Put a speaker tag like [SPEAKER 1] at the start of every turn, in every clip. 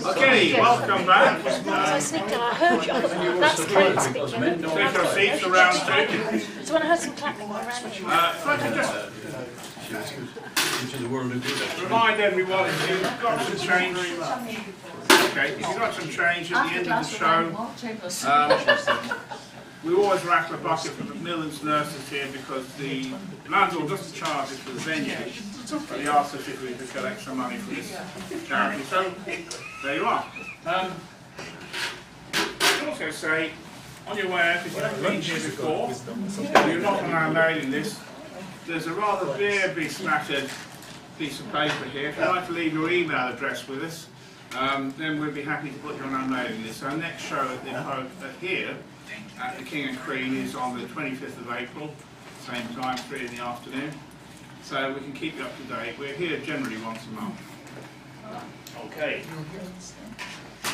[SPEAKER 1] Okay, welcome back.
[SPEAKER 2] I heard you. That's Kate speaking.
[SPEAKER 1] Take your seats for round two.
[SPEAKER 2] So when I heard some clapping around you.
[SPEAKER 1] If I could just remind everyone if you've got some change. Okay, if you've got some change at the end of the show, we always rattle a bucket for Macmillan's nurses here because the landlord doesn't charge us for the venue, but he asked us if we could collect some money for this charity. So, there you are. I should also say, on your way out, if you haven't been here before, you're not on our mailing list, there's a rather beer smattered piece of paper here. If you'd like to leave your email address with us, then we'll be happy to put you on our mailing list. Our next show at here at the King and Queen is on the 25th of April, same time, 3 in the afternoon. So we can keep you up to date. We're here generally once a month. Okay.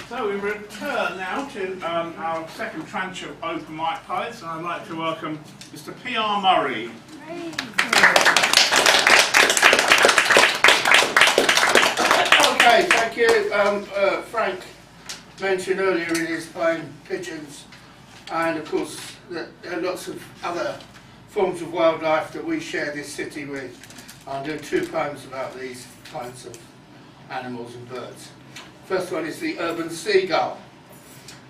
[SPEAKER 1] So we return now to our second tranche of open mic poets, and I'd like to welcome Mr. PRMurry.
[SPEAKER 3] Okay, thank you. Frank mentioned earlier in his poem pigeons, and of course there are lots of other forms of wildlife that we share this city with. I'll do 2 poems about these kinds of animals and birds. First one is the urban seagull.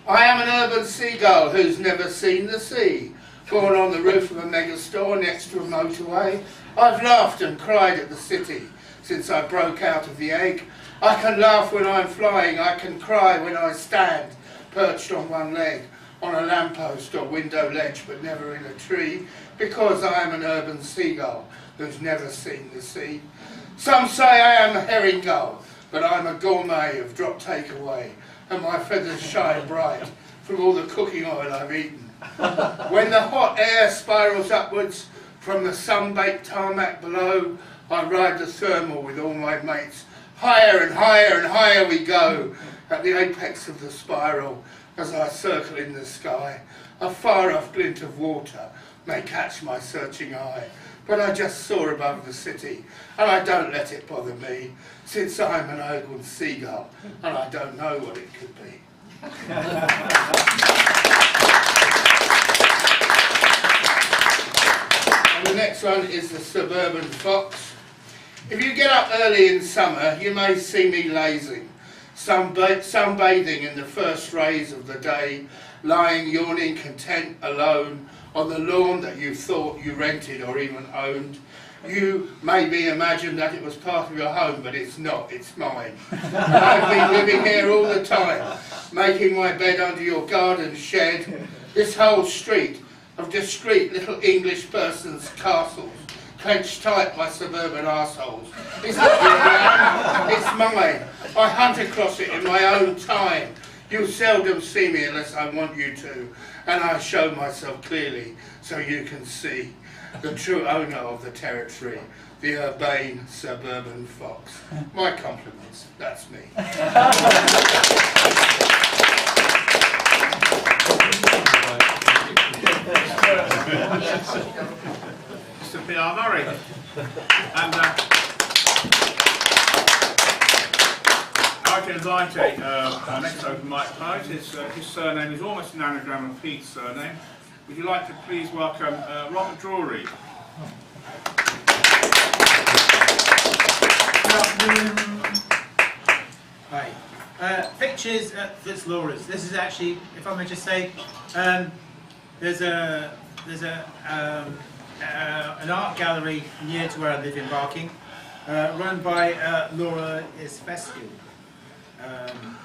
[SPEAKER 3] I am an urban seagull who's never seen the sea. Born on the roof of a mega store next to a motorway, I've laughed and cried at the city since I broke out of the egg. I can laugh when I'm flying, I can cry when I stand, perched on one leg, on a lamppost or window ledge, but never in a tree, because I am an urban seagull who's never seen the sea. Some say I am a herring gull, but I'm a gourmet of drop takeaway, and my feathers shine bright from all the cooking oil I've eaten. When the hot air spirals upwards from the sun-baked tarmac below, I ride the thermal with all my mates. Higher and higher and higher we go, at the apex of the spiral, as I circle in the sky. A far-off glint of water may catch my searching eye, but I just soar above the city, and I don't let it bother me, since I'm an urban seagull, and I don't know what it could be. And the next one is the suburban fox. If you get up early in summer, you may see me lazing, sunbathing in the first rays of the day, lying yawning content alone on the lawn that you thought you rented or even owned. You maybe imagined that it was part of your home, but it's not, it's mine. And I've been living here all the time, making my bed under your garden shed, this whole street of discreet little English persons' castles, clenched tight by suburban arseholes. It's not your it's mine. I hunt across it in my own time. You seldom see me unless I want you to, and I show myself clearly so you can see the true owner of the territory, the urbane suburban fox. My compliments, that's me.
[SPEAKER 1] Mr. PRMurry. And I'd like to invite our next open mic poet. His surname is almost an anagram of Pete's surname. Would you like to please welcome Robert Drury?
[SPEAKER 4] Hi. Pictures at Fitzlaura's. This is actually, if I may just say, there's an art gallery near to where I live in Barking, run by Laura Isfescu,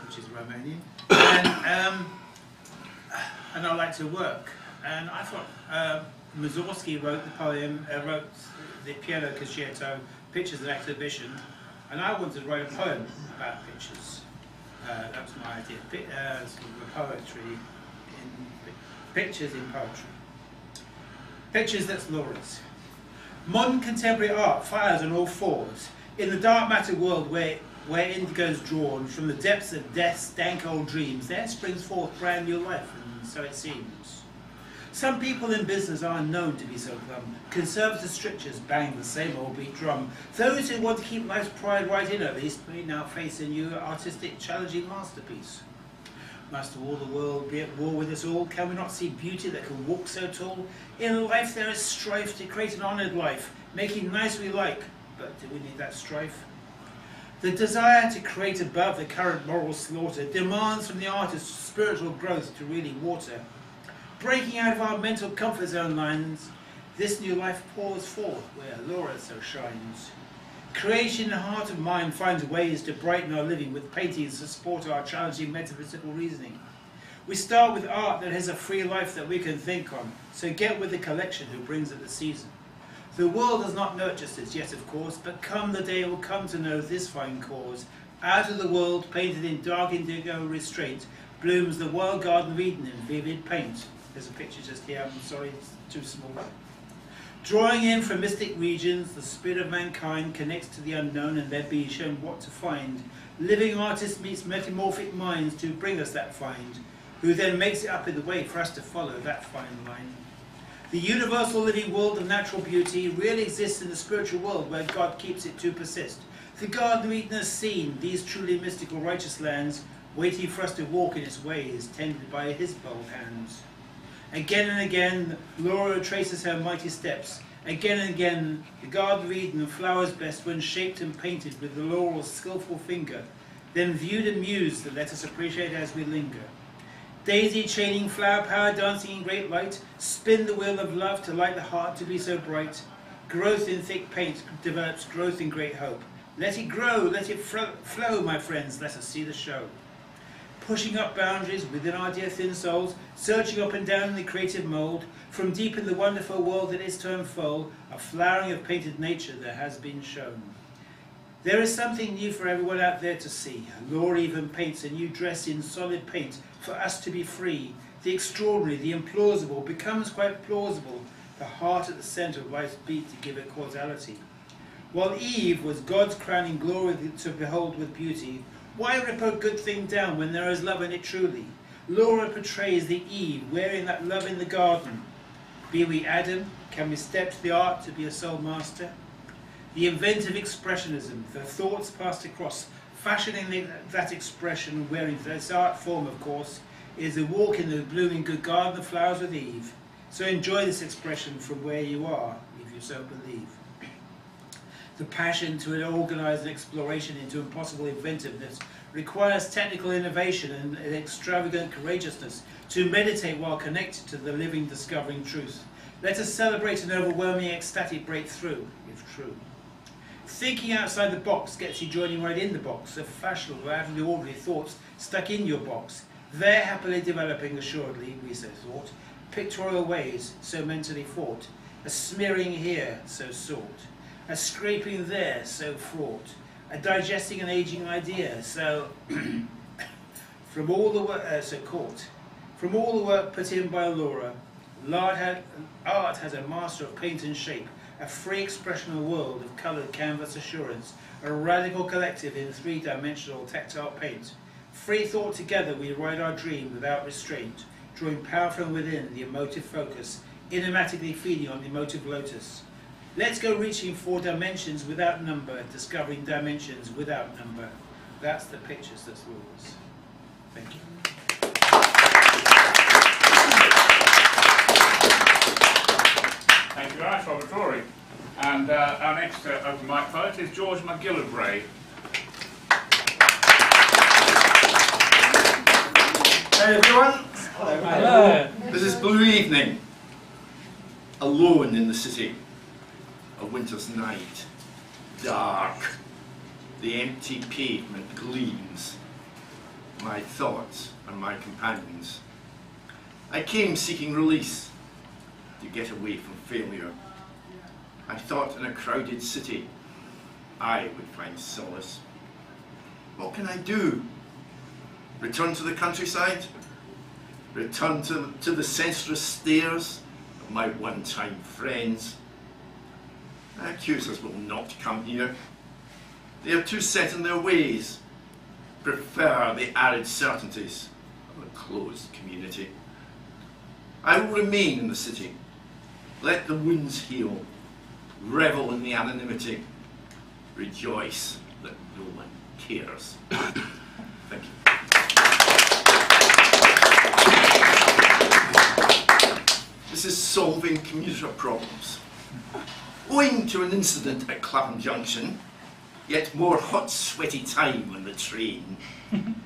[SPEAKER 4] which is Romanian, and I like to work. And I thought Mussorgsky wrote the poem, wrote the piano concerto, Pictures and Exhibition, and I wanted to write a poem about pictures. That was my idea. Sort of poetry, pictures in poetry. Pictures, that's Laura's. Modern contemporary art fires on all fours. In the dark matter world where indigo's drawn from the depths of death's dank old dreams, there springs forth brand new life, and so it seems. Some people in business are known to be so glum. Conservative strictures bang the same old beat drum. Those who want to keep life's pride right in at least may now face a new artistic challenging masterpiece. Must all the world be at war with us all? Can we not see beauty that can walk so tall? In life there is strife to create an honoured life, making nice we like, but do we need that strife? The desire to create above the current moral slaughter demands from the artist spiritual growth to really water. Breaking out of our mental comfort zone lines, this new life pours forth where Laura so shines. Creation in the heart of mind finds ways to brighten our living with paintings to support our challenging metaphysical reasoning. We start with art that has a free life that we can think on, so get with the collection who brings it the season. The world does not nurture us yet, of course, but come the day it will come to know this fine cause. Out of the world, painted in dark indigo restraint, blooms the wild garden of Eden in vivid paint. There's a picture just here, I'm sorry, it's too small. Drawing in from mystic regions, the spirit of mankind connects to the unknown and then be shown what to find. Living artist meets metamorphic minds to bring us that find, who then makes it up in the way for us to follow that fine line. The universal living world of natural beauty really exists in the spiritual world where God keeps it to persist. The Garden of Eden has seen these truly mystical righteous lands, waiting for us to walk in its ways, tended by his bold hands. Again and again, Laura traces her mighty steps. Again and again, the Garden of Eden flowers best when shaped and painted with the laurel's skillful finger, then viewed and mused that let us appreciate as we linger. Daisy chaining flower power dancing in great light, spin the wheel of love to light the heart to be so bright. Growth in thick paint develops growth in great hope. Let it grow, let it flow, my friends, let us see the show. Pushing up boundaries within our dear thin souls, searching up and down in the creative mould, from deep in the wonderful world that is to unfold, a flowering of painted nature that has been shown. There is something new for everyone out there to see. Laura even paints a new dress in solid paint for us to be free. The extraordinary, the implausible becomes quite plausible, the heart at the centre of life's beat to give it causality. While Eve was God's crowning glory to behold with beauty, why rip a good thing down when there is love in it truly? Laura portrays the Eve wearing that love in the garden. Be we Adam, can we step to the art to be a soul master? The inventive expressionism, the thoughts passed across, fashioning that expression, wearing this art form of course, is a walk in the blooming good garden of flowers with Eve. So enjoy this expression from where you are, if you so believe. The passion to organise an exploration into impossible inventiveness requires technical innovation and an extravagant courageousness to meditate while connected to the living, discovering truth. Let us celebrate an overwhelming ecstatic breakthrough, if true. Thinking outside the box gets you joining right in the box of fashionable, having the ordinary thoughts stuck in your box. There happily developing, assuredly, we so thought, pictorial ways so mentally fought, a smearing here so sought, a scraping there so fraught, a digesting an aging idea so from all the work so caught. From all the work put in by Laura, art has a master of paint and shape, a free expressional world of coloured canvas assurance, a radical collective in three-dimensional tactile paint. Free thought together we ride our dream without restraint, drawing power from within the emotive focus, idiomatically feeding on the emotive lotus. Let's go reaching for dimensions without number, discovering dimensions without number. That's the pictures that's rules. Thank you.
[SPEAKER 1] Thank you very much, Robert Drury. And our next open mic poet is George McGillivray.
[SPEAKER 5] Hey everyone! Hello. This is Blue Evening, alone in the city, a winter's night, dark, the empty pavement gleams, my thoughts and my companions. I came seeking release, to get away from failure. I thought in a crowded city, I would find solace. What can I do? Return to the countryside? Return to the senseless stares of my one-time friends? Accusers will not come here. They are too set in their ways, prefer the arid certainties of a closed community. I will remain in the city. Let the wounds heal. Revel in the anonymity. Rejoice that no one cares. Thank you. This is solving commuter problems. Owing to an incident at Clapham Junction, yet more hot, sweaty time on the train,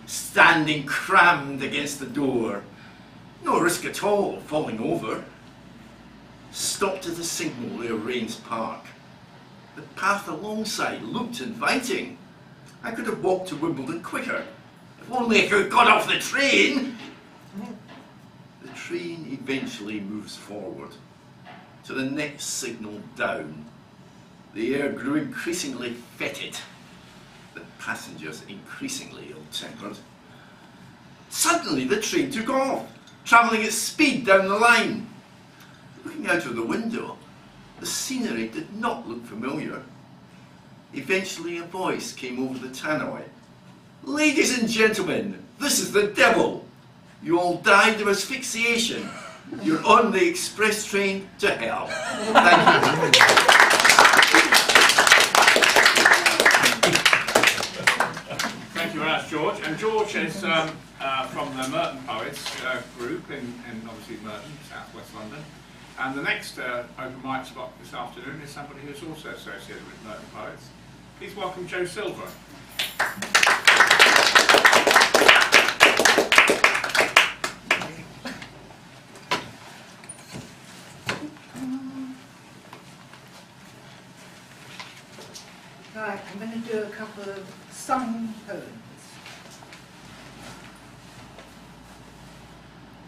[SPEAKER 5] standing crammed against the door, no risk at all of falling over. Stopped at a signal near Rains Park. The path alongside looked inviting. I could have walked to Wimbledon quicker, if only I could have got off the train. The train eventually moves forward to the next signal down. The air grew increasingly fetid, the passengers increasingly ill-tempered. Suddenly the train took off, travelling at speed down the line. Looking out of the window, the scenery did not look familiar. Eventually a voice came over the tannoy. "Ladies and gentlemen, this is the devil. You all died of asphyxiation. You're on the express train to hell." Thank you.
[SPEAKER 1] Thank you very much, George. And George is from the Merton Poets group in obviously Merton, South West London. And the next open mic spot this afternoon is somebody who's also associated with Merton Poets. Please welcome Joe Sillver.
[SPEAKER 6] Right, I'm going to do a couple of sung poems.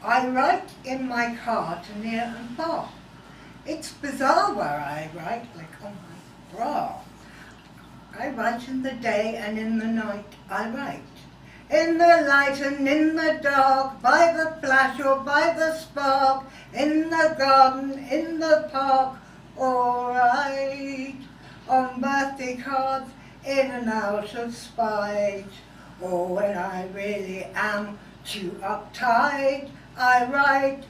[SPEAKER 6] I write in my car to near and far. It's bizarre where I write, like on my bra. I write in the day and in the night I write. In the light and in the dark, by the flash or by the spark, in the garden, in the park, all right. On birthday cards, in and out of spite, or when I really am too uptight, I write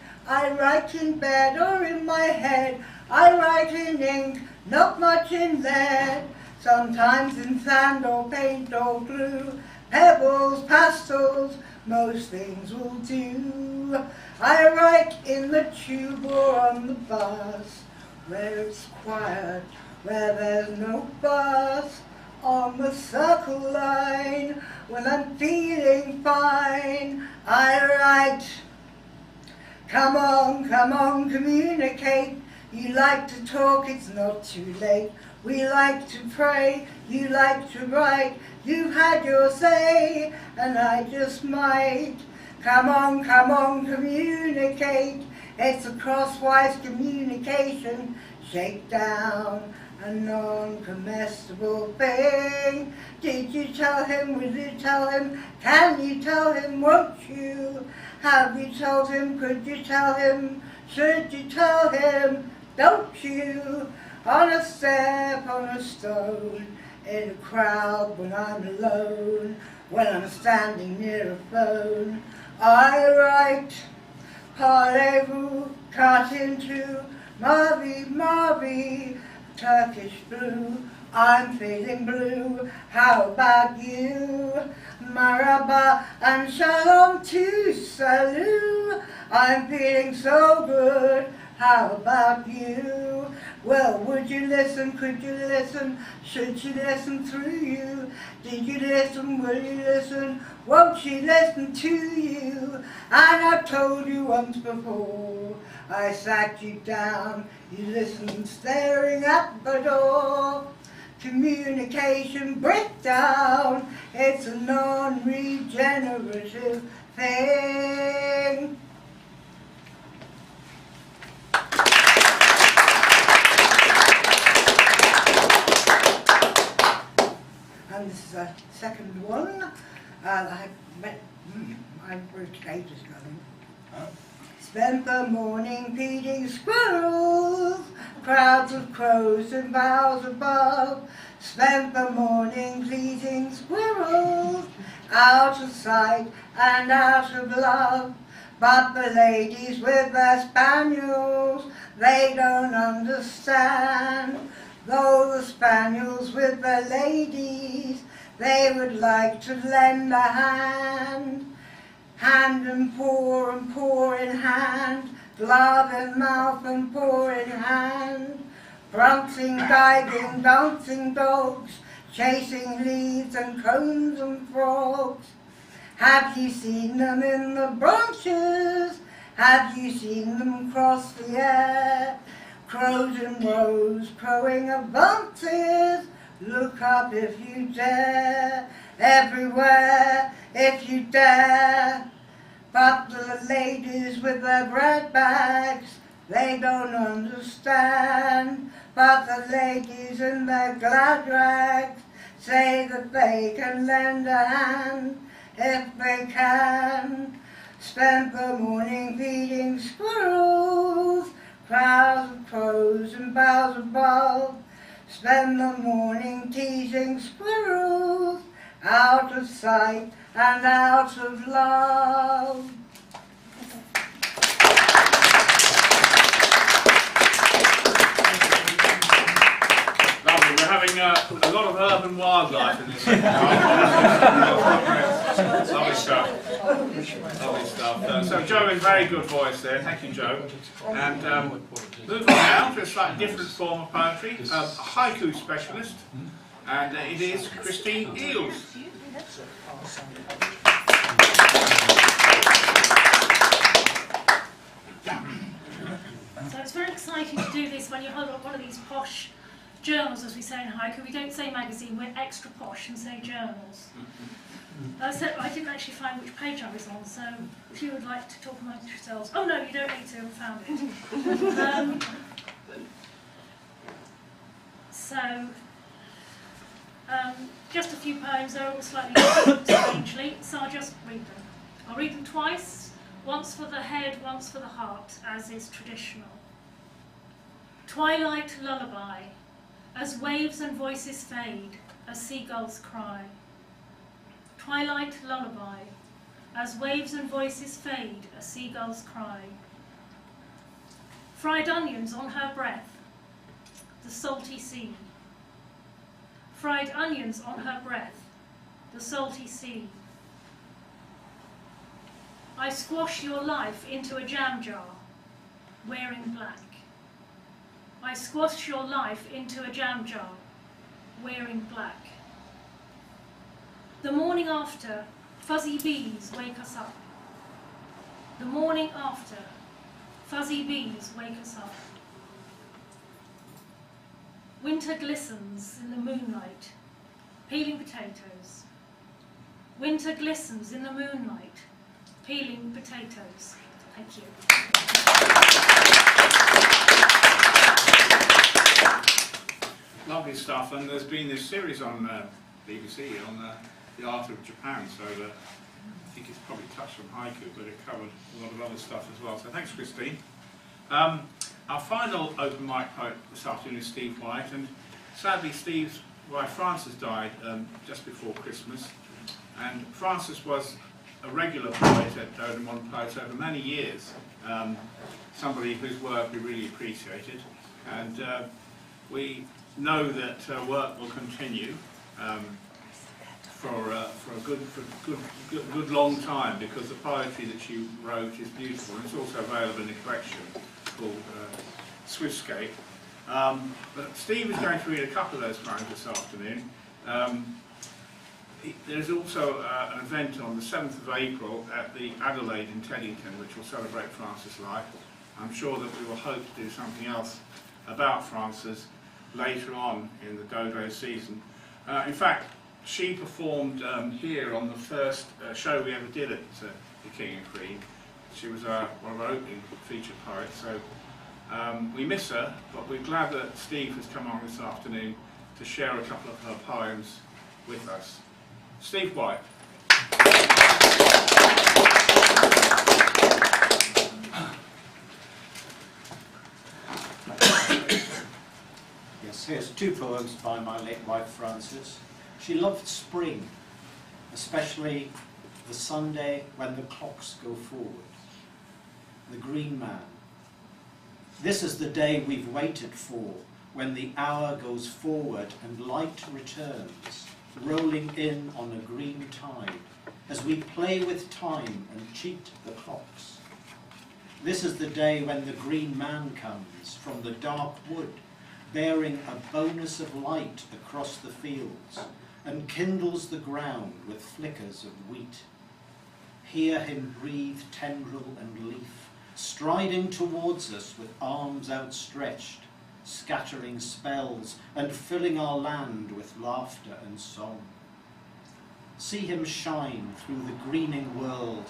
[SPEAKER 6] in bed or in my head, I write in ink, not much in lead, sometimes in sand or paint or glue, pebbles, pastels, most things will do. I write in the tube or on the bus, where it's quiet, where there's no bus, on the circle line, when I'm feeling fine, I write. Come on, communicate. You like to talk, it's not too late. We like to pray, you like to write. You've had your say, and I just might. Come on, communicate. It's a crosswise communication. Shake down a non-comestible thing. Did you tell him? Will you tell him? Can you tell him? Won't you? Have you told him? Could you tell him? Should you tell him? Don't you? On a step, on a stone, in a crowd when I'm alone, when I'm standing near a phone, I write. Parlez-vous, cut into, Marvy, Turkish blue, I'm feeling blue, how about you? Maraba and shalom to salut, I'm feeling so good, how about you? Well, would you listen, could you listen, should she listen through you? Did you listen, will you listen, won't she listen to you? And I've told you once before, I sat you down, you listened staring at the door. Communication breakdown, it's a non-regenerative thing. And this is a second one. I wrote ages ago. Spent the morning feeding squirrels, crowds of crows in boughs above. Spent the morning pleasing squirrels, out of sight and out of love. But the ladies with their spaniels, they don't understand. Though the spaniels with their ladies, they would like to lend a hand. Hand and paw in hand, glove in mouth and paw in hand. Prancing, diving, dancing dogs, chasing leaves and cones and frogs. Have you seen them in the branches? Have you seen them cross the air? Crows in rows, crowing advances. Look up if you dare, everywhere if you dare. But the ladies with their bread bags, they don't understand. But the ladies in their glad rags say that they can lend a hand if they can. Spend the morning feeding squirrels, crowds of crows and boughs above. Spend the morning teasing squirrels, out of sight and out of love.
[SPEAKER 1] Lovely. We're having a lot of urban wildlife in this. Lovely stuff. Lovely stuff. So Joe, in very good voice there. Thank you, Joe. And moving on now to a slightly different form of poetry, a haiku specialist, and it is Christine Eales.
[SPEAKER 2] So it's very exciting to do this when you hold up one of these posh journals, as we say in haiku. We don't say magazine, we're extra posh and say journals. So I didn't actually find which page I was on, so if you would like to talk amongst yourselves. Oh no, you don't need to, I found it. Just a few poems, they're all slightly different, strangely, so I'll just read them. I'll read them twice, once for the head, once for the heart, as is traditional. Twilight lullaby, as waves and voices fade, as seagulls cry. Twilight lullaby, as waves and voices fade, as seagulls cry. Fried onions on her breath, the salty sea. Fried onions on her breath, the salty sea. I squash your life into a jam jar, wearing black. I squash your life into a jam jar, wearing black. The morning after, fuzzy bees wake us up. The morning after, fuzzy bees wake us up. Winter glistens in the moonlight, peeling potatoes. Winter glistens in the moonlight, peeling potatoes. Thank you.
[SPEAKER 1] Lovely stuff, and there's been this series on BBC on the art of Japan, so I think it's probably touched on haiku, but it covered a lot of other stuff as well. So thanks, Christine. Our final open mic poet this afternoon is Steve White, and sadly Steve's wife Frances died just before Christmas. And Frances was a regular poet at DODO Modern Poets over many years, somebody whose work we really appreciated, and we know that her work will continue for a good long time, because the poetry that she wrote is beautiful, and it's also available in a collection called Swiftscape. But Steve is going to read a couple of those poems this afternoon. There's also an event on the 7th of April at the Adelaide in Teddington, which will celebrate Frances' life. I'm sure that we will hope to do something else about Frances later on in the DODO season. In fact, she performed here on the first show we ever did at the King and Queen. She was one of our opening featured poets, so we miss her, but we're glad that Steve has come on this afternoon to share a couple of her poems with us. Steve White.
[SPEAKER 7] Yes, here's two poems by my late wife Frances. She loved spring, especially the Sunday when the clocks go forward. the Green Man. This is the day we've waited for, when the hour goes forward and light returns, rolling in on a green tide, as we play with time and cheat the clocks. This is the day when the Green Man comes from the dark wood, bearing a bonus of light across the fields, and kindles the ground with flickers of wheat. Hear him breathe tendril and leaf, striding towards us with arms outstretched, scattering spells and filling our land with laughter and song. See him shine through the greening world.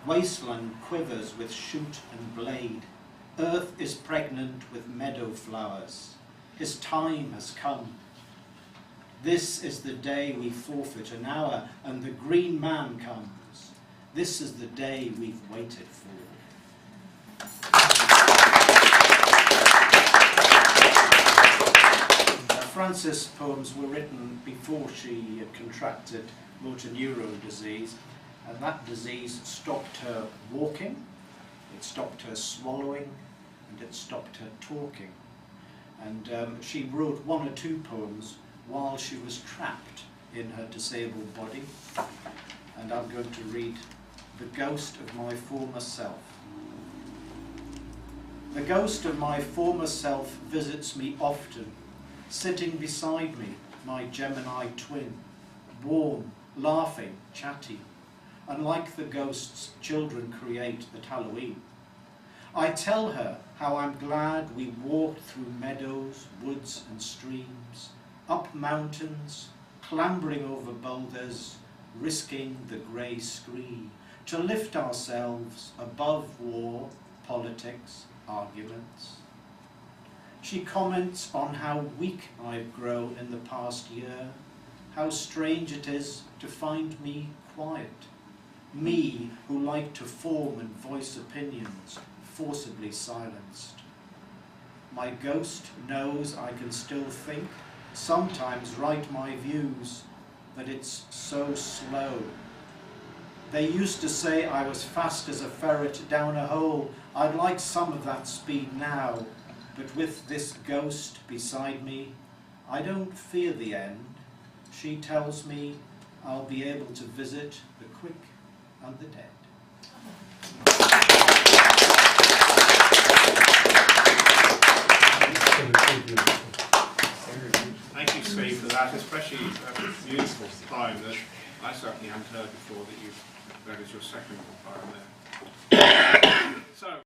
[SPEAKER 7] Wasteland quivers with shoot and blade. Earth is pregnant with meadow flowers. His time has come. This is the day we forfeit an hour and the Green Man comes. This is the day we've waited for. Frances' poems were written before she contracted motor neurone disease, and that disease stopped her walking, it stopped her swallowing, and it stopped her talking. And she wrote 1 or 2 poems while she was trapped in her disabled body. And I'm going to read The Ghost of My Former Self. The ghost of my former self visits me often, sitting beside me, my Gemini twin, warm, laughing, chatty, unlike the ghosts children create at Halloween. I tell her how I'm glad we walked through meadows, woods and streams, up mountains, clambering over boulders, risking the grey scree, to lift ourselves above war, politics, arguments. She comments on how weak I've grown in the past year, how strange it is to find me quiet, me who like to form and voice opinions, forcibly silenced. My ghost knows I can still think, sometimes write my views, but it's so slow. They used to say I was fast as a ferret down a hole. I'd like some of that speed now, but with this ghost beside me, I don't fear the end. She tells me I'll be able to visit the quick and the dead.
[SPEAKER 1] Thank you, Steve, for that, especially a beautiful poem that I certainly hadn't heard before that you've read as your second poem there.